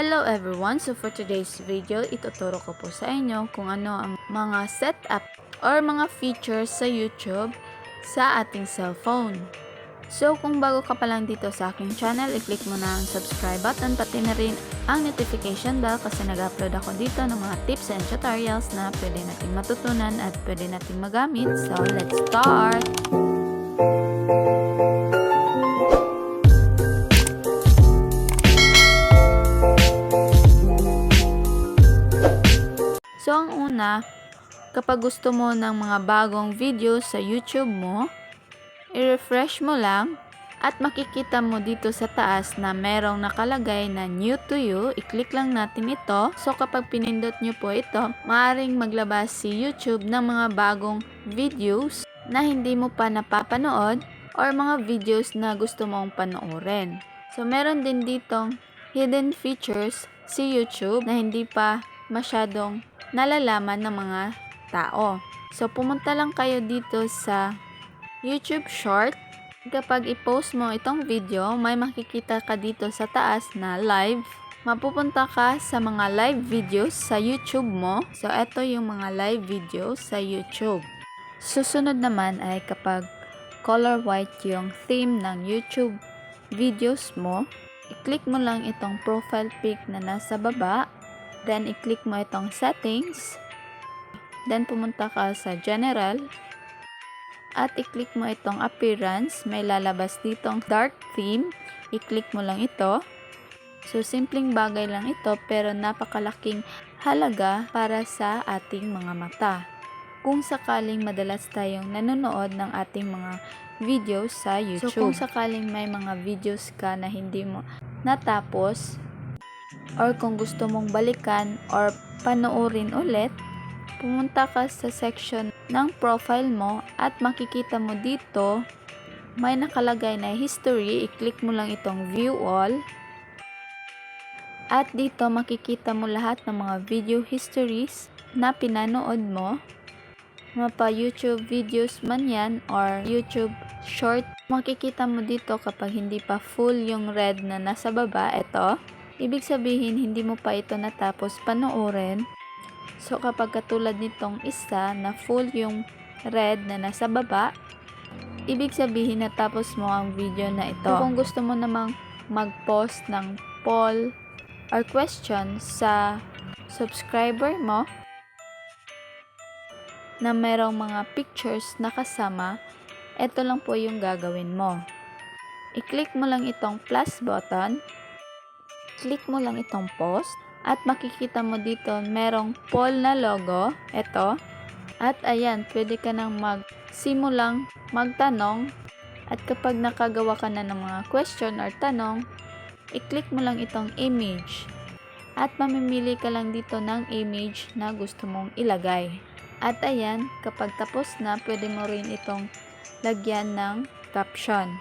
Hello everyone! So for today's video, ituturo ko po sa inyo kung ano ang mga setup or mga features sa YouTube sa ating cellphone. So kung bago ka pa lang dito sa aking channel, i-click mo na ang subscribe button pati na rin ang notification bell kasi nag-upload ako dito ng mga tips and tutorials na pwede nating matutunan at pwede nating magamit. So let's start! So, ang una, kapag gusto mo ng mga bagong videos sa YouTube mo, i-refresh mo lang at makikita mo dito sa taas na merong nakalagay na new to you. I-click lang natin ito. So, kapag pinindot nyo po ito, maaaring maglabas si YouTube ng mga bagong videos na hindi mo pa napapanood or mga videos na gusto mong panoorin. So, meron din ditong hidden features si YouTube na hindi pa masyadong nalalaman ng mga tao. So, pumunta lang kayo dito sa YouTube Short. Kapag i-post mo itong video, may makikita ka dito sa taas na live. Mapupunta ka sa mga live videos sa YouTube mo. So, ito yung mga live videos sa YouTube. Susunod naman ay kapag color white yung theme ng YouTube videos mo, i-click mo lang itong profile pic na nasa baba. Then, i-click mo itong settings. Then, pumunta ka sa general. At i-click mo itong appearance. May lalabas ditong dark theme. I-click mo lang ito. So, simpleng bagay lang ito pero napakalaking halaga para sa ating mga mata. Kung sakaling madalas tayong nanonood ng ating mga videos sa YouTube. So, kung sakaling may mga videos ka na hindi mo natapos, or kung gusto mong balikan or panoorin ulit, pumunta ka sa section ng profile mo at makikita mo dito may nakalagay na history. I-click mo lang itong view all at dito makikita mo lahat ng mga video histories na pinanood mo, mapa YouTube videos man yan or YouTube short. Makikita mo dito kapag hindi pa full yung red na nasa baba, ito ibig sabihin hindi mo pa ito natapos panoorin. So kapag katulad nitong isa na full yung red na nasa baba, ibig sabihin natapos mo ang video na ito. So kung gusto mo namang mag-post ng poll or question sa subscriber mo na merong mga pictures na kasama, ito lang po yung gagawin mo. I-click mo lang itong plus button. Click mo lang itong post at makikita mo dito merong poll na logo, ito. At ayan, pwede ka nang magsimulang magtanong at kapag nakagawa ka na ng mga question or tanong, i-click mo lang itong image at mamimili ka lang dito ng image na gusto mong ilagay. At ayan, kapag tapos na, pwede mo rin itong lagyan ng caption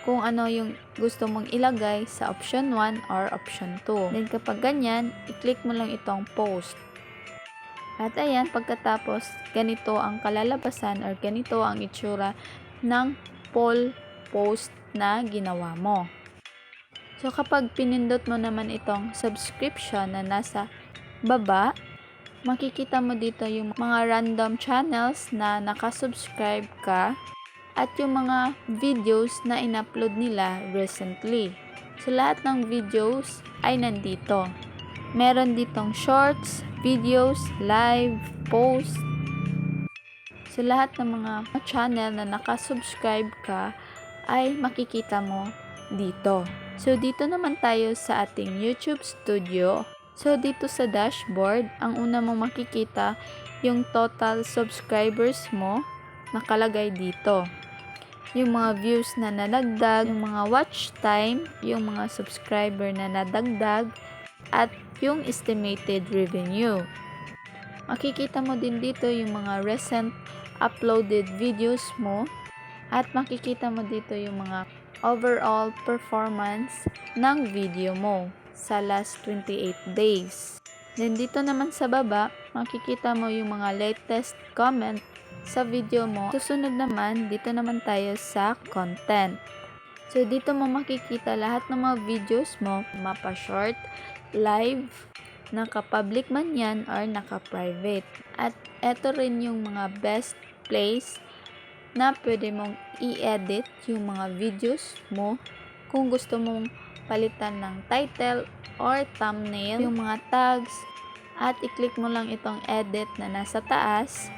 kung ano yung gusto mong ilagay sa option 1 or option 2. Then kapag ganyan, i-click mo lang itong post. At ayan, pagkatapos, ganito ang kalalabasan or ganito ang itsura ng poll post na ginawa mo. So kapag pinindot mo naman itong subscription na nasa baba, makikita mo dito yung mga random channels na nakasubscribe ka at yung mga videos na in-upload nila recently. So, lahat ng videos ay nandito. Meron ditong shorts, videos, live, post. So, lahat ng mga channel na nakasubscribe ka ay makikita mo dito. So, dito naman tayo sa ating YouTube Studio. So, dito sa dashboard, ang una mong makikita yung total subscribers mo nakalagay dito. Yung mga views na nadagdag, yung mga watch time, yung mga subscriber na nadagdag, at yung estimated revenue. Makikita mo din dito yung mga recent uploaded videos mo, at makikita mo dito yung mga overall performance ng video mo sa last 28 days. Then dito naman sa baba, makikita mo yung mga latest comment sa video mo. Susunod naman, dito naman tayo sa content. So, dito mo makikita lahat ng mga videos mo, mapa-short, live, naka-public man yan or naka-private. At eto rin yung mga best place na pwede mong i-edit yung mga videos mo kung gusto mong palitan ng title or thumbnail, yung mga tags, at i-click mo lang itong edit na nasa taas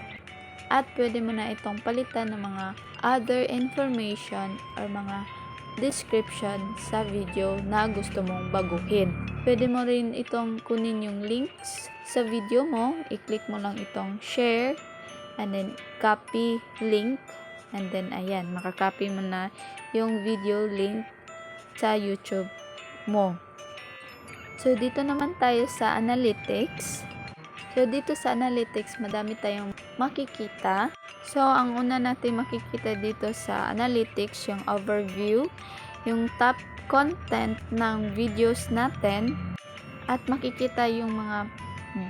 at pwede mo na itong palitan ng mga other information or mga description sa video na gusto mong baguhin. Pwede mo rin itong kunin yung links sa video mo, i-click mo lang itong share and then copy link and then ayan, makakopy mo na yung video link sa YouTube mo. So, dito naman tayo sa analytics. So, dito sa analytics, madami tayong makikita. So, ang una natin makikita dito sa analytics, yung overview, yung top content ng videos natin, at makikita yung mga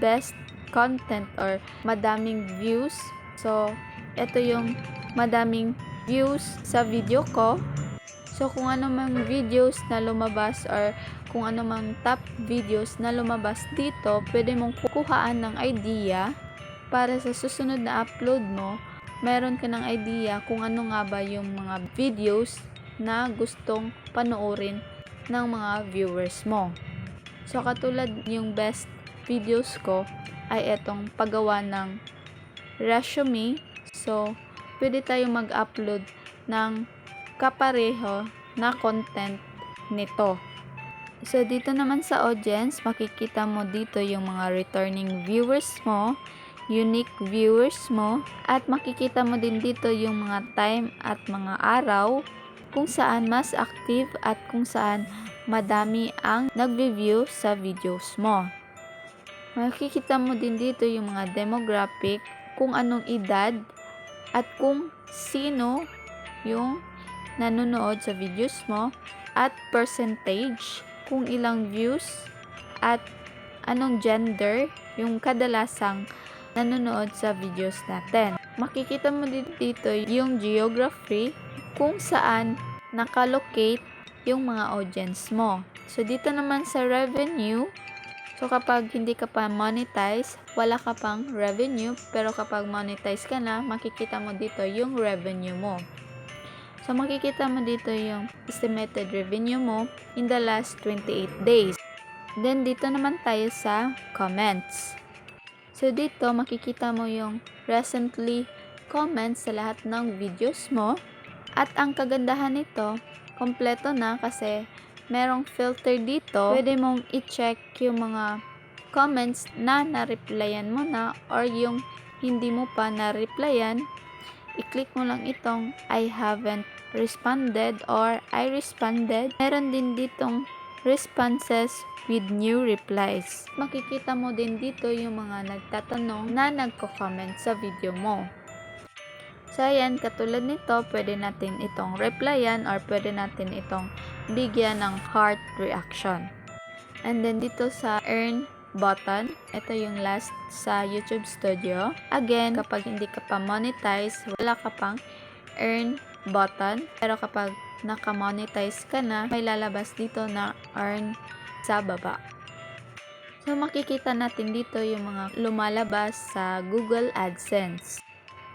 best content or madaming views. So, ito yung madaming views sa video ko. So, kung ano mang videos na lumabas or kung ano mang top videos na lumabas dito, pwede mong kukuhaan ng idea para sa susunod na upload mo, meron ka ng idea kung ano nga ba yung mga videos na gustong panoorin ng mga viewers mo. So, katulad yung best videos ko ay etong paggawa ng resume. So, pwede tayong mag-upload ng kapareho na content nito. So, dito naman sa audience, makikita mo dito yung mga returning viewers mo, unique viewers mo, at makikita mo din dito yung mga time at mga araw kung saan mas active at kung saan madami ang nagbe-view sa videos mo. Makikita mo din dito yung mga demographic, kung anong edad at kung sino yung nanonood sa videos mo, at percentage, kung ilang views at anong gender yung kadalasang nanonood sa videos natin. Makikita mo din dito yung geography, kung saan nakalocate yung mga audience mo. So, dito naman sa revenue, so kapag hindi ka pa monetize, wala ka pang revenue, pero kapag monetize ka na, makikita mo dito yung revenue mo. So, makikita mo dito yung estimated revenue mo in the last 28 days. Then, dito naman tayo sa comments. So, dito makikita mo yung recently comments sa lahat ng videos mo. At ang kagandahan nito, kompleto na kasi merong filter dito. Pwede mong i-check yung mga comments na na-replyan mo na or yung hindi mo pa na-replyan. I-click mo lang itong I haven't responded or I responded. Meron din ditong responses with new replies. Makikita mo din dito yung mga nagtatanong na nagko-comment sa video mo. So, ayan, katulad nito, pwede natin itong replyan or pwede natin itong bigyan ng heart reaction. And then, dito sa earn button, ito yung last sa YouTube Studio. Again, kapag hindi ka pa monetize, wala ka pang earn button. Pero kapag naka-monetize ka na, may lalabas dito na earn sa baba. So, makikita natin dito yung mga lumalabas sa Google AdSense.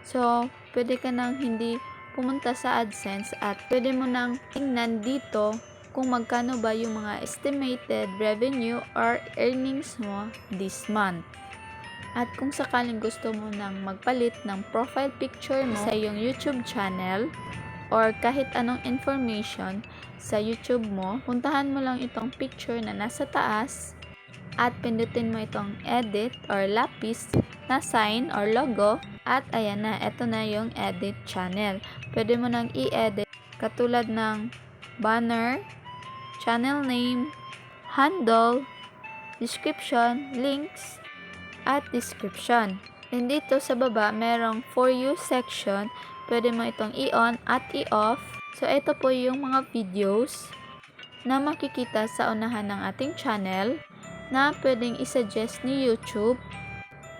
So, pwede ka nang hindi pumunta sa AdSense at pwede mo nang tingnan dito kung magkano ba yung mga estimated revenue or earnings mo this month. At kung sakaling gusto mo nang magpalit ng profile picture mo sa iyong YouTube channel or kahit anong information sa YouTube mo, puntahan mo lang itong picture na nasa taas at pindutin mo itong edit or lapis na sign or logo. At ayan na, ito na yung edit channel. Pwede mo nang i-edit katulad ng banner, channel name, handle, description, links, at description. And dito sa baba, merong For You section. Pwede mo itong i-on at i-off. So, ito po yung mga videos na makikita sa unahan ng ating channel na pwedeng isuggest ni YouTube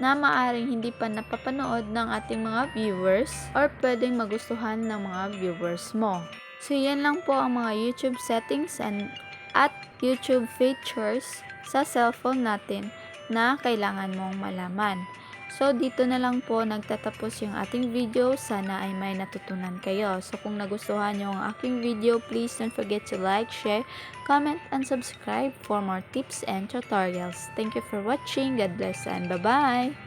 na maaring hindi pa napapanood ng ating mga viewers or pwedeng magustuhan ng mga viewers mo. So yan lang po ang mga YouTube settings at YouTube features sa cellphone natin na kailangan mong malaman. So dito na lang po nagtatapos yung ating video. Sana ay may natutunan kayo. So kung nagustuhan nyo ang aking video, please don't forget to like, share, comment, and subscribe for more tips and tutorials. Thank you for watching. God bless and bye-bye!